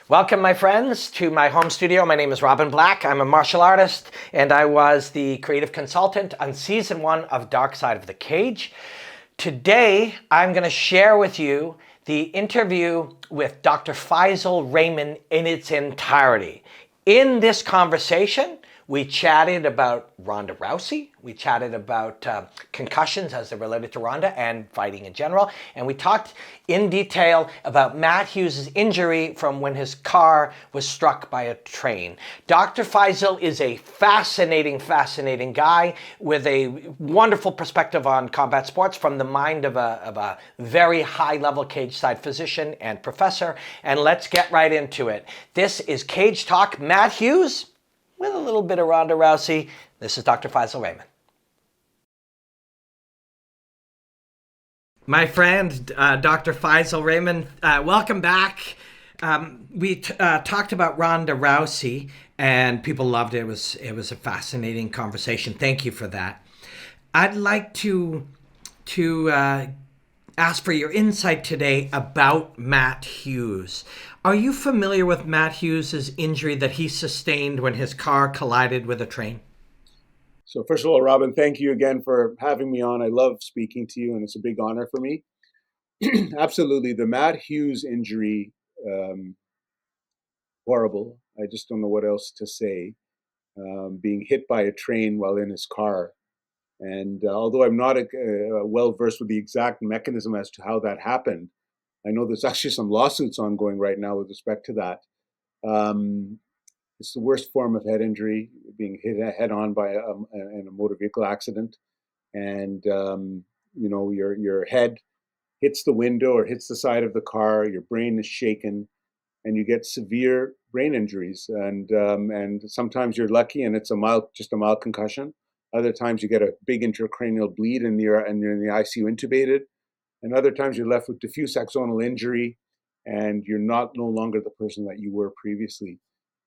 Welcome, my friends, to my home studio. My name is Robin Black. I'm a martial artist, and I was the creative consultant on season 1 of Dark Side of the Cage. Today, I'm going to share with you the interview with Dr. Faisal Rehman in its entirety. In this conversation, we chatted about Ronda Rousey. We chatted about concussions as they're related to Ronda and fighting in general. And we talked in detail about Matt Hughes' injury from when his car was struck by a train. Dr. Faisal is a fascinating guy with a wonderful perspective on combat sports from the mind of a very high-level cage-side physician and professor. And let's get right into it. This is Cage Talk. Matt Hughes with a little bit of Ronda Rousey. This is Dr. Faisal Rehman. My friend, Dr. Faisal Rehman, welcome back. We talked about Ronda Rousey, and people loved it. It was a fascinating conversation. Thank you for that. I'd like to ask for your insight today about Matt Hughes. Are you familiar with Matt Hughes' injury that he sustained when his car collided with a train? So first of all, Robin, thank you again for having me on. I love speaking to you, and it's a big honor for me. Absolutely, the Matt Hughes injury, um, horrible. I just don't know what else to say. Being hit by a train while in his car, and although I'm not well versed with the exact mechanism as to how that happened, I know there's actually some lawsuits ongoing right now with respect to that. Um, it's the worst form of head injury, being hit head on by in a motor vehicle accident. And your head hits the window or hits the side of the car, your brain is shaken, and you get severe brain injuries. And sometimes you're lucky and it's just a mild concussion. Other times you get a big intracranial bleed and you're in the ICU intubated. And other times you're left with diffuse axonal injury, and you're not no longer the person that you were previously.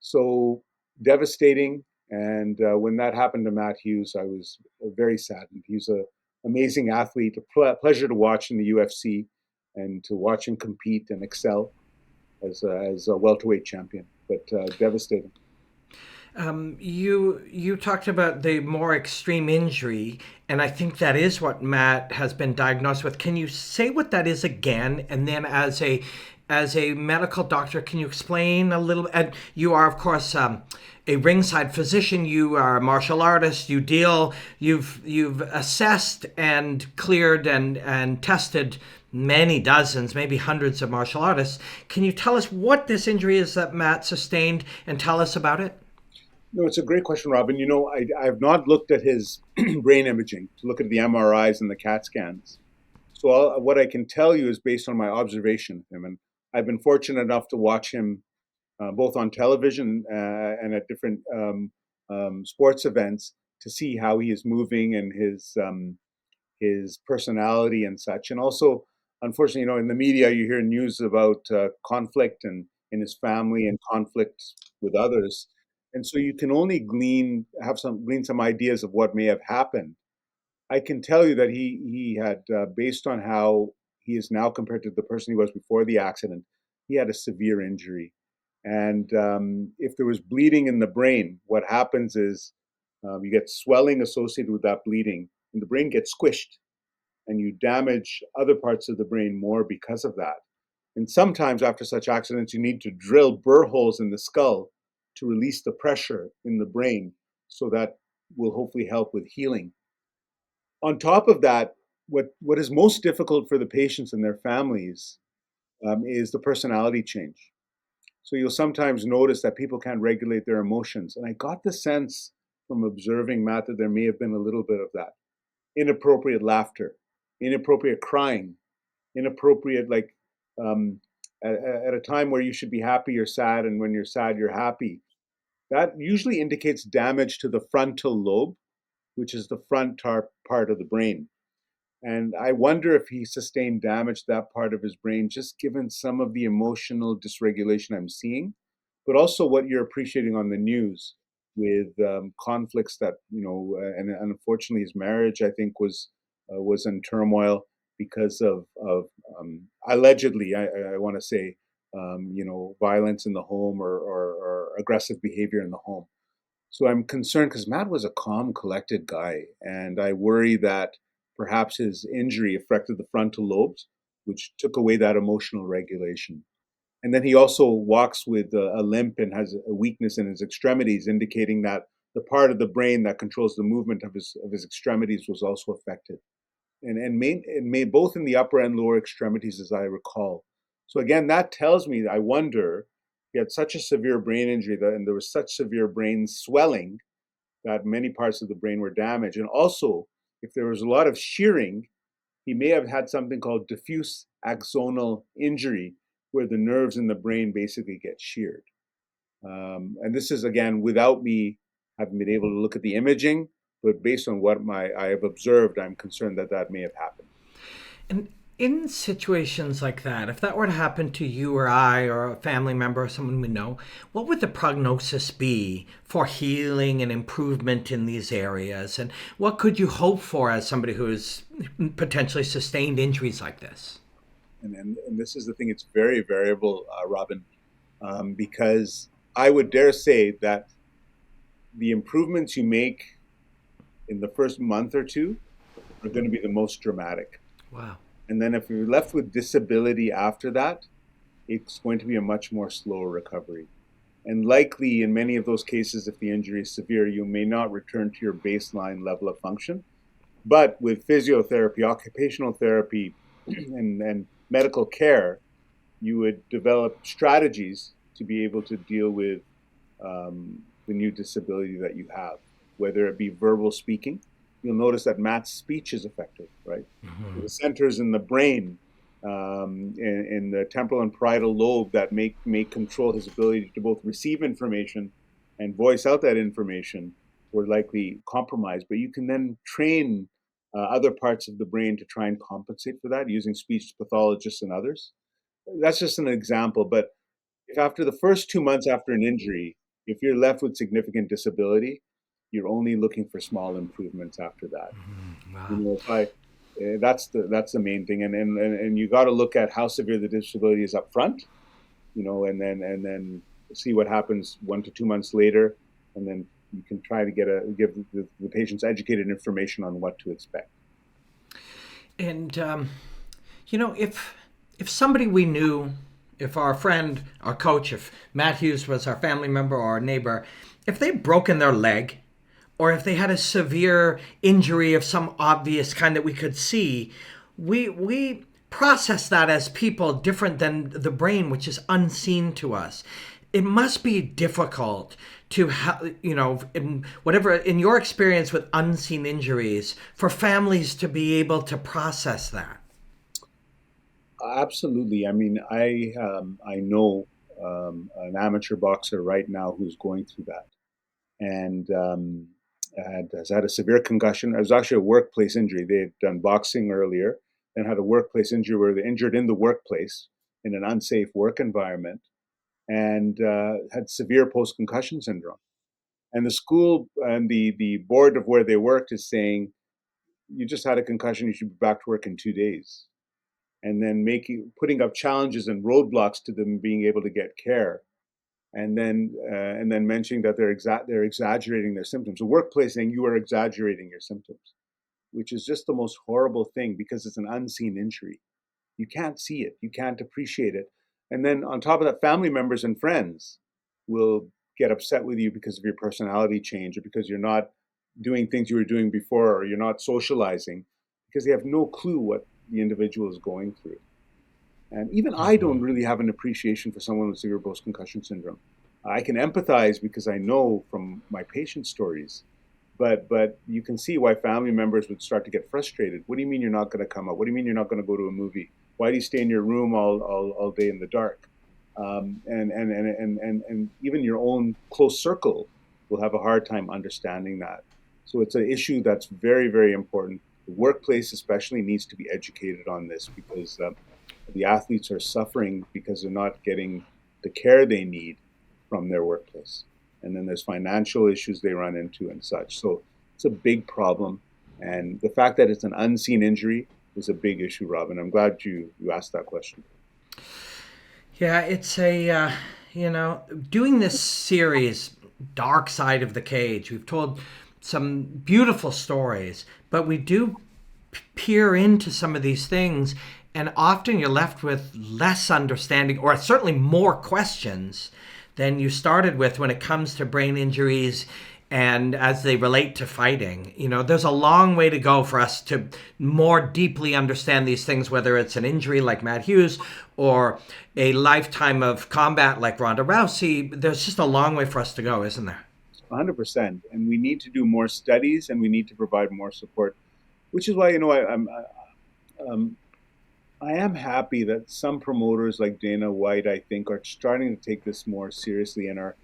So devastating. And when that happened to Matt Hughes, I was very saddened. He's an amazing athlete, a pleasure to watch in the UFC and to watch him compete and excel as a welterweight champion, but devastating. You talked about the more extreme injury, and I think that is what Matt has been diagnosed with. Can you say what that is again? And then, as a medical doctor, can you explain a little? And you are, of course, a ringside physician. You are a martial artist. You've assessed and cleared and tested many dozens, maybe hundreds of martial artists. Can you tell us what this injury is that Matt sustained, and tell us about it? No, it's a great question, Robin. I've not looked at his brain imaging to look at the MRIs and the CAT scans. So what I can tell you is based on my observation of him, and I've been fortunate enough to watch him both on television and at different sports events to see how he is moving and his personality and such. And also, unfortunately, in the media you hear news about conflict and in his family and conflict with others, and so you can only glean some ideas of what may have happened. I can tell you that he had, based on how he is now compared to the person he was before the accident, he had a severe injury. And if there was bleeding in the brain, what happens is you get swelling associated with that bleeding, and the brain gets squished, and you damage other parts of the brain more because of that. And sometimes after such accidents, you need to drill burr holes in the skull to release the pressure in the brain, so that will hopefully help with healing. On top of that, what is most difficult for the patients and their families is the personality change. So you'll sometimes notice that people can't regulate their emotions. And I got the sense from observing Matt that there may have been a little bit of that. Inappropriate laughter, inappropriate crying, inappropriate, like, um, at a time where you should be happy, you're sad, and when you're sad, you're happy. That usually indicates damage to the frontal lobe, which is the part of the brain. And I wonder if he sustained damage to that part of his brain, just given some of the emotional dysregulation I'm seeing, but also what you're appreciating on the news with conflicts that, and unfortunately his marriage, I think, was in turmoil because of allegedly, I want to say, violence in the home or aggressive behavior in the home. So I'm concerned because Matt was a calm, collected guy, and I worry that perhaps his injury affected the frontal lobes, which took away that emotional regulation. And then he also walks with a limp and has a weakness in his extremities, indicating that the part of the brain that controls the movement of his extremities was also affected, and both in the upper and lower extremities, as I recall. So again, that tells me, I wonder, he had such a severe brain injury and there was such severe brain swelling that many parts of the brain were damaged. And also, if there was a lot of shearing, he may have had something called diffuse axonal injury, where the nerves in the brain basically get sheared. And this is, again, without me having been able to look at the imaging, but based on what I have observed, I'm concerned that that may have happened. And in situations like that, if that were to happen to you or I or a family member or someone we know, what would the prognosis be for healing and improvement in these areas? And what could you hope for as somebody who has potentially sustained injuries like this? And this is the thing, it's very variable, Robin, because I would dare say that the improvements you make in the first month or two are going to be the most dramatic. Wow. And then if you're left with disability after that, it's going to be a much more slower recovery. And likely, in many of those cases, if the injury is severe, you may not return to your baseline level of function. But with physiotherapy, occupational therapy, and medical care, you would develop strategies to be able to deal with the new disability that you have, whether it be verbal speaking. You'll notice that Matt's speech is affected, right? Mm-hmm. The centers in the brain, in the temporal and parietal lobe that may control his ability to both receive information and voice out that information were likely compromised. But you can then train other parts of the brain to try and compensate for that using speech pathologists and others. That's just an example. But if after the first 2 months after an injury, if you're left with significant disability, you're only looking for small improvements after that. Mm-hmm. You Wow. know, if I that's the main thing, and you got to look at how severe the disability is up front, and then see what happens 1 to 2 months later, and then you can try to give the patients educated information on what to expect. And if somebody we knew, if our friend, our coach, if Matt Hughes was our family member or our neighbor, if they'd broken their leg, or if they had a severe injury of some obvious kind that we could see, we process that as people different than the brain, which is unseen to us. It must be difficult to in your experience with unseen injuries, for families to be able to process that. Absolutely. I mean, I know an amateur boxer right now who's going through that, and has had a severe concussion. It was actually a workplace injury. They had done boxing earlier, then had a workplace injury where they injured in the workplace in an unsafe work environment, and had severe post-concussion syndrome. And the school and the board of where they worked is saying, you just had a concussion, you should be back to work in 2 days. And then putting up challenges and roadblocks to them being able to get care, and then mentioning that they're exaggerating their symptoms. The workplace saying you are exaggerating your symptoms, which is just the most horrible thing because it's an unseen injury. You can't see it, you can't appreciate it, and then on top of that, family members and friends will get upset with you because of your personality change, or because you're not doing things you were doing before, or you're not socializing, because they have no clue what the individual is going through. And even I Mm-hmm. don't really have an appreciation for someone with severe post concussion syndrome. I can empathize because I know from my patient stories, but you can see why family members would start to get frustrated. What do you mean you're not going to come out? What do you mean you're not going to go to a movie? Why do you stay in your room all day in the dark? And even your own close circle will have a hard time understanding that. So it's an issue that's very, very important. The workplace especially needs to be educated on this, because the athletes are suffering because they're not getting the care they need from their workplace. And then there's financial issues they run into and such. So it's a big problem. And the fact that it's an unseen injury is a big issue, Robin. I'm glad you asked that question. Yeah, it's doing this series, Dark Side of the Cage, we've told some beautiful stories, but we do peer into some of these things, and often you're left with less understanding, or certainly more questions than you started with when it comes to brain injuries and as they relate to fighting. There's a long way to go for us to more deeply understand these things, whether it's an injury like Matt Hughes or a lifetime of combat like Ronda Rousey. There's just a long way for us to go, isn't there? 100%. And we need to do more studies, and we need to provide more support, which is why, um, I am happy that some promoters like Dana White, I think, are starting to take this more seriously and are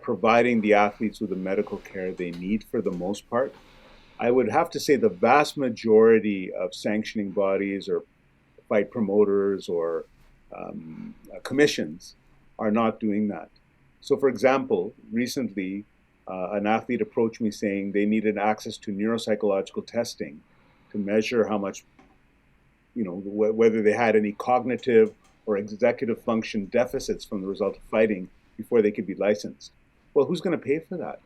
providing the athletes with the medical care they need for the most part. I would have to say the vast majority of sanctioning bodies or fight promoters or commissions are not doing that. So, for example, recently an athlete approached me saying they needed access to neuropsychological testing to measure how much, whether they had any cognitive or executive function deficits from the result of fighting before they could be licensed. Well, who's going to pay for that?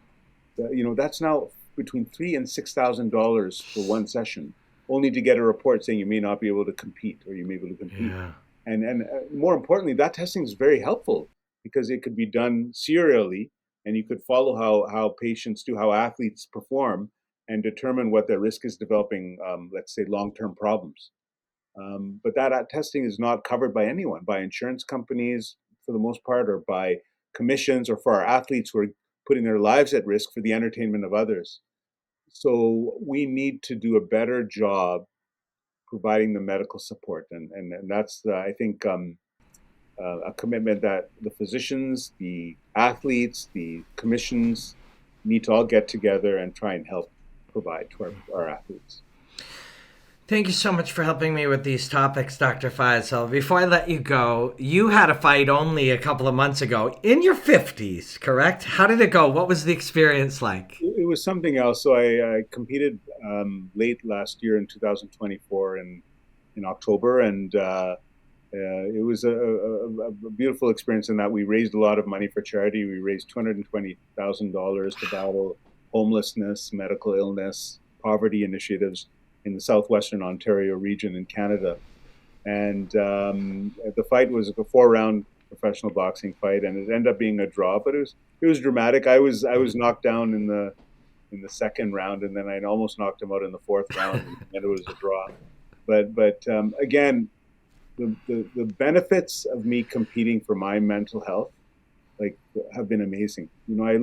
That's now between $3,000 and $6,000 for one session, only to get a report saying you may not be able to compete or you may be able to compete. Yeah. And more importantly, that testing is very helpful because it could be done serially, and you could follow how patients do, how athletes perform, and determine what their risk is developing, let's say, long-term problems. But that testing is not covered by anyone, by insurance companies for the most part, or by commissions, or for our athletes who are putting their lives at risk for the entertainment of others. So we need to do a better job providing the medical support, and that's I think a commitment that the physicians, the athletes, the commissions need to all get together and try and help provide to our athletes. Thank you so much for helping me with these topics, Dr. Faisal. Before I let you go, you had a fight only a couple of months ago in your 50s, correct? How did it go? What was the experience like? It was something else. So I competed late last year in 2024 in October, and it was a beautiful experience in that we raised a lot of money for charity. We raised $220,000 to battle homelessness, medical illness, poverty initiatives in the southwestern Ontario region in Canada. And the fight was a four-round professional boxing fight, and it ended up being a draw. But it was dramatic. I was knocked down in the second round, and then I almost knocked him out in the fourth round, and it was a draw. But again, the benefits of me competing for my mental health, like, have been amazing. I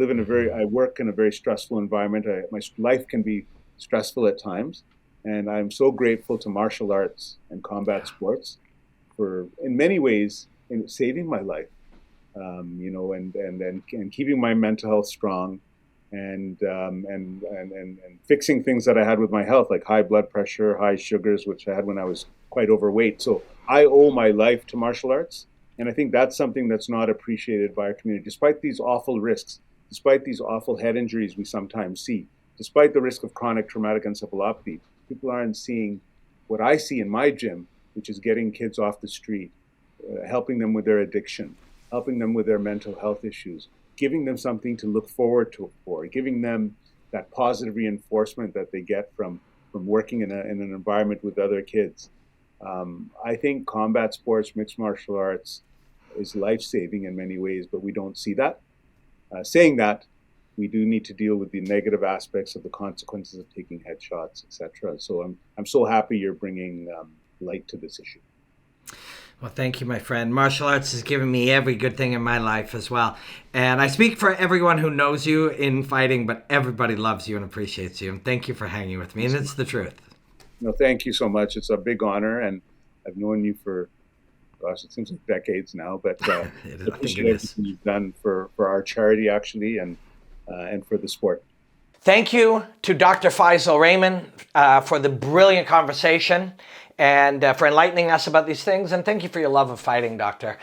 work in a very stressful environment. My life can be stressful at times, and I'm so grateful to martial arts and combat sports for, in many ways, in saving my life. And keeping my mental health strong, and fixing things that I had with my health, like high blood pressure, high sugars, which I had when I was quite overweight. So I owe my life to martial arts, and I think that's something that's not appreciated by our community. Despite these awful risks, despite these awful head injuries we sometimes see, despite the risk of chronic traumatic encephalopathy, people aren't seeing what I see in my gym, which is getting kids off the street, helping them with their addiction, helping them with their mental health issues, giving them something to look forward to for, giving them that positive reinforcement that they get from working in an environment with other kids. I think combat sports, mixed martial arts, is life-saving in many ways, but we don't see that. Saying that, we do need to deal with the negative aspects of the consequences of taking headshots, etc. So I'm so happy you're bringing light to this issue. Well, thank you, my friend. Martial arts has given me every good thing in my life as well. And I speak for everyone who knows you in fighting, but everybody loves you and appreciates you. And thank you for hanging with me. And it's the truth. No, thank you so much. It's a big honor, and I've known you for, gosh, it seems like decades now. But I think appreciate it is. everything you've done for our charity, actually, and for the sport. Thank you to Dr. Faisal Rehman for the brilliant conversation and for enlightening us about these things. And thank you for your love of fighting, Doctor.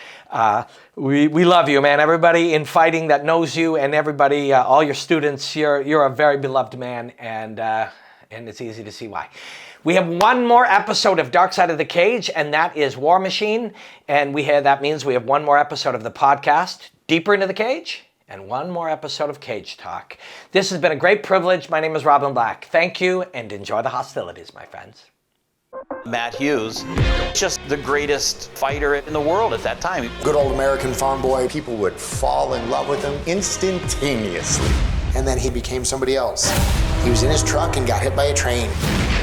We love you, man. Everybody in fighting that knows you, and everybody, all your students, you're a very beloved man, and it's easy to see why. We have one more episode of Dark Side of the Cage, and that is War Machine. And that means we have one more episode of the podcast, Deeper into the Cage, and one more episode of Cage Talk. This has been a great privilege. My name is Robin Black. Thank you, and enjoy the hostilities, my friends. Matt Hughes, just the greatest fighter in the world at that time. Good old American farm boy. People would fall in love with him instantaneously. And then he became somebody else. He was in his truck and got hit by a train.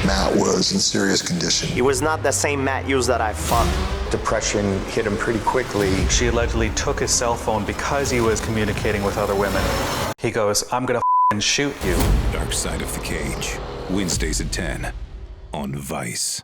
Matt was in serious condition. He was not the same Matt Hughes that I fought. Depression hit him pretty quickly. She allegedly took his cell phone because he was communicating with other women. He goes, I'm gonna shoot you. Dark Side of the Cage, Wednesdays at 10 on Vice.